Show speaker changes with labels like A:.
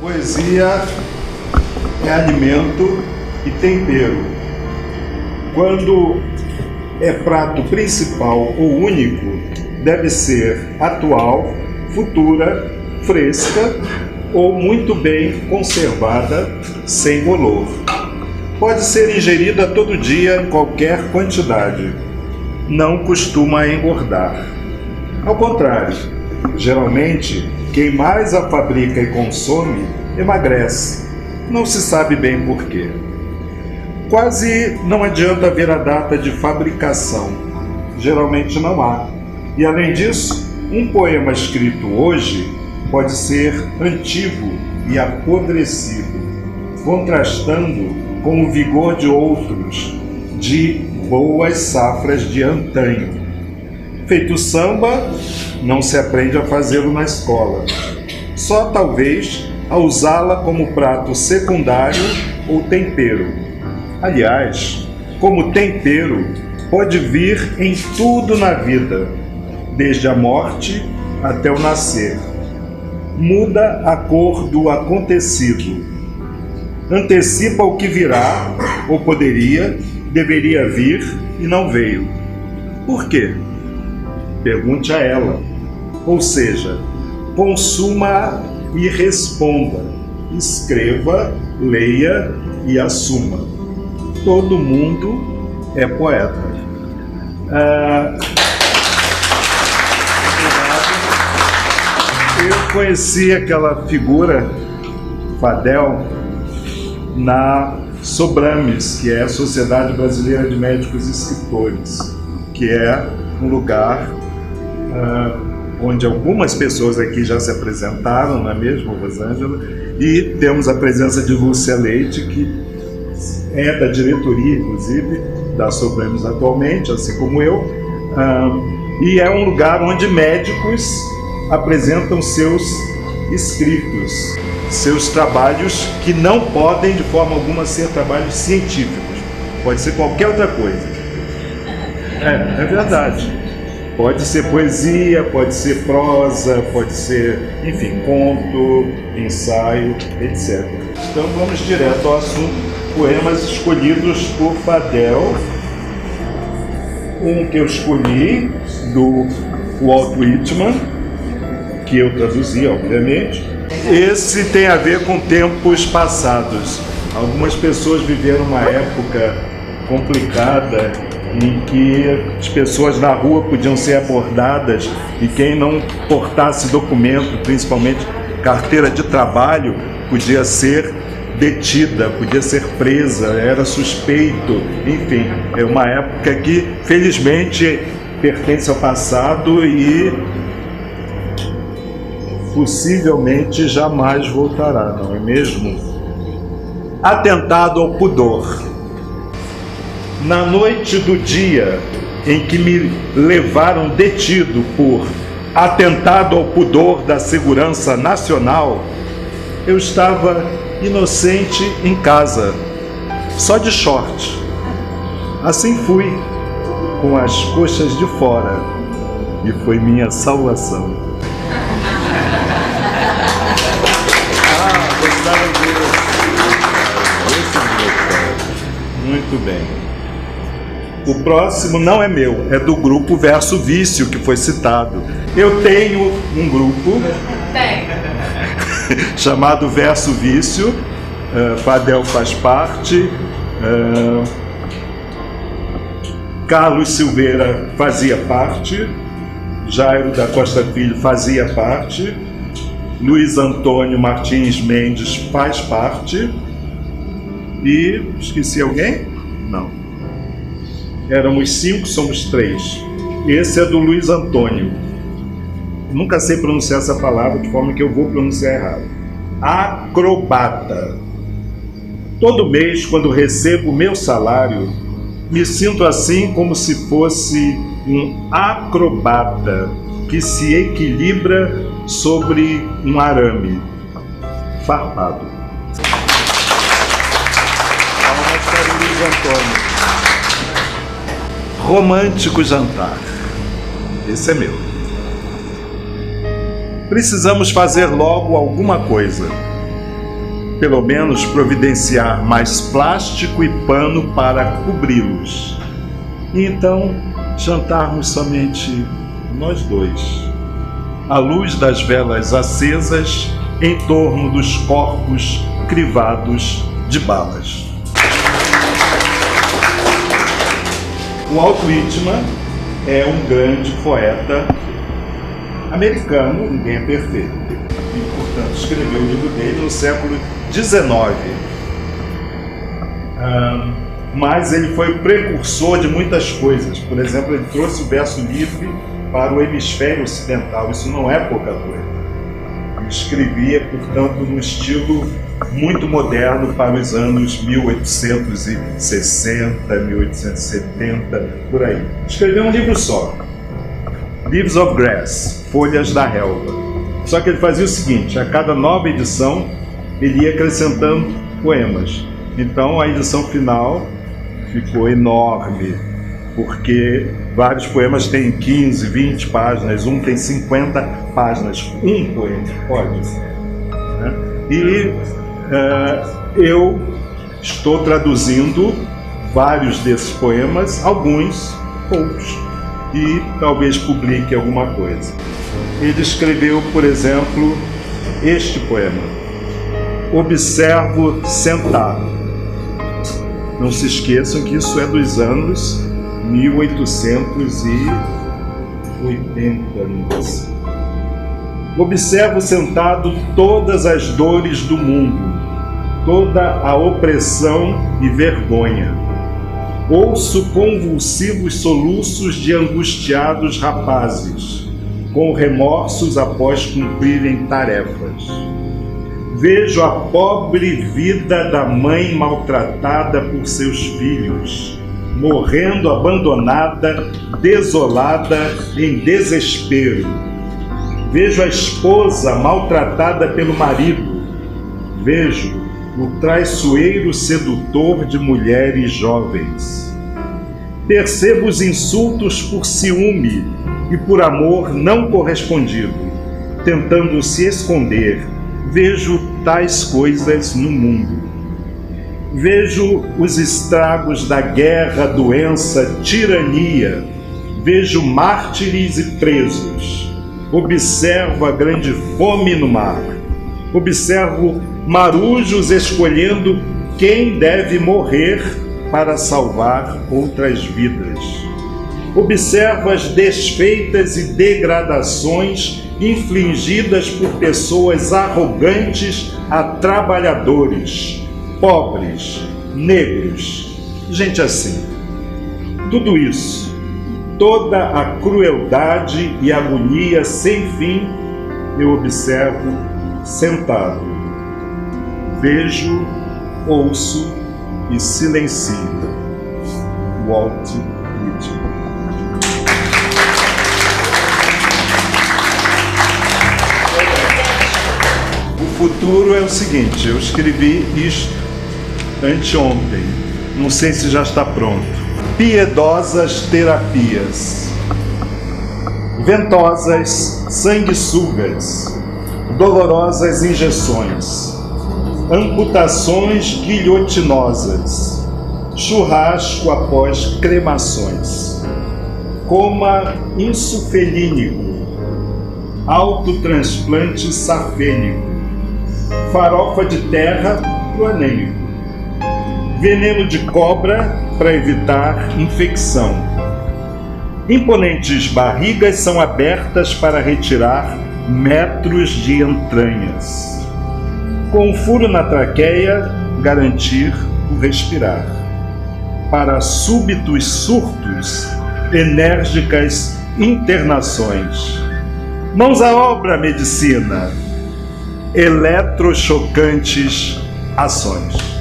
A: Poesia é alimento e tempero. Quando é prato principal ou único, deve ser atual, futura, fresca ou muito bem conservada, sem bolor. Pode ser ingerida todo dia em qualquer quantidade. Não costuma engordar. Ao contrário, geralmente, quem mais a fabrica e consome, emagrece. Não se sabe bem por quê. Quase não adianta ver a data de fabricação. Geralmente não há. E além disso, um poema escrito hoje pode ser antigo e apodrecido, contrastando com o vigor de outros, de boas safras de antanho. Feito samba, não se aprende a fazê-lo na escola. Só talvez a usá-la como prato secundário ou tempero. Aliás, como tempero, pode vir em tudo na vida, desde a morte até o nascer. Muda a cor do acontecido. Antecipa o que virá, ou poderia, deveria vir e não veio. Por quê? Pergunte a ela. Ou seja, consuma e responda. Escreva, leia e assuma. Todo mundo é poeta. Eu conheci aquela figura, Fadel, na Sobrames, que é a Sociedade Brasileira de Médicos e Escritores, que é um lugar onde algumas pessoas aqui já se apresentaram, não é mesmo, Rosângela? E temos a presença de Lúcia Leite, que é da diretoria, inclusive, da Sobrames atualmente, assim como eu, e é um lugar onde médicos apresentam seus escritos, seus trabalhos que não podem de forma alguma ser trabalhos científicos, pode ser qualquer outra coisa. É verdade. Pode ser poesia, pode ser prosa, pode ser, enfim, conto, ensaio, etc. Então vamos direto ao assunto. Poemas escolhidos por Fadel. Um que eu escolhi, do Walt Whitman, que eu traduzi, obviamente. Esse tem a ver com tempos passados. Algumas pessoas viveram uma época complicada em que as pessoas na rua podiam ser abordadas e quem não portasse documento, principalmente carteira de trabalho, podia ser detida, podia ser presa, era suspeito, enfim, é uma época que felizmente pertence ao passado e possivelmente jamais voltará, não é mesmo? Atentado ao pudor. Na noite do dia em que me levaram detido por atentado ao pudor da segurança nacional, eu estava inocente em casa, só de short. Assim fui, com as coxas de fora, e foi minha salvação. Gostaram disso? Muito bem. O próximo não é meu, é do grupo Verso Vício, que foi citado. Eu tenho um grupo chamado Verso Vício, Fadel faz parte, Carlos Silveira fazia parte, Jairo da Costa Filho fazia parte, Luiz Antônio Martins Mendes faz parte, e esqueci alguém? Não. Éramos 5, somos 3. Esse é do Luiz Antônio. Nunca sei pronunciar essa palavra, de forma que eu vou pronunciar errado. Acrobata. Todo mês, quando recebo meu salário, me sinto assim como se fosse um acrobata que se equilibra sobre um arame farpado. Palmas para o Luiz Antônio. Romântico jantar. Esse é meu. Precisamos fazer logo alguma coisa. pelo menos providenciar mais plástico e pano para cobri-los. E então jantarmos somente nós dois, à luz das velas acesas em torno dos corpos crivados de balas. O Walt Whitman é um grande poeta americano, ninguém é perfeito, e, portanto, escreveu o livro dele no século XIX. Mas ele foi o precursor de muitas coisas. Por exemplo, ele trouxe o verso livre para o hemisfério ocidental. Isso não é pouca coisa. Ele escrevia, portanto, num estilo muito moderno para os anos 1860, 1870, por aí. Escreveu um livro só, Leaves of Grass, Folhas da Relva. Só que ele fazia o seguinte: a cada nova edição ele ia acrescentando poemas. Então a edição final ficou enorme, porque vários poemas têm 15, 20 páginas, um tem 50 páginas, um poema, pode ser, né? E eu estou traduzindo vários desses poemas, alguns, poucos, e talvez publique alguma coisa. Ele escreveu, por exemplo, este poema: Observo sentado. Não se esqueçam que isso é dos anos 1880. Observo sentado todas as dores do mundo, toda a opressão e vergonha. Ouço convulsivos soluços de angustiados rapazes, com remorsos após cumprirem tarefas. Vejo a pobre vida da mãe maltratada por seus filhos, morrendo abandonada, desolada, em desespero. Vejo a esposa maltratada pelo marido. Vejo o traiçoeiro sedutor de mulheres jovens. Percebo os insultos por ciúme e por amor não correspondido, tentando se esconder. Vejo tais coisas no mundo. Vejo os estragos da guerra, doença, tirania. Vejo mártires e presos. Observo a grande fome no mar. Observo marujos escolhendo quem deve morrer para salvar outras vidas. Observo as desfeitas e degradações infligidas por pessoas arrogantes a trabalhadores, pobres, negros, gente assim. Tudo isso, toda a crueldade e agonia sem fim, eu observo sentado. Vejo, ouço e silencio. Walt Whitman. O futuro é o seguinte: eu escrevi isto anteontem, não sei se já está pronto. Piedosas terapias, ventosas sanguessugas, dolorosas injeções, amputações guilhotinosas, churrasco após cremações, coma insufelínico, autotransplante safênico, farofa de terra pro anêmico, veneno de cobra para evitar infecção. Imponentes barrigas são abertas para retirar metros de entranhas. Com furo na traqueia, garantir o respirar. Para súbitos surtos, enérgicas internações. Mãos à obra, medicina. Eletrochocantes ações.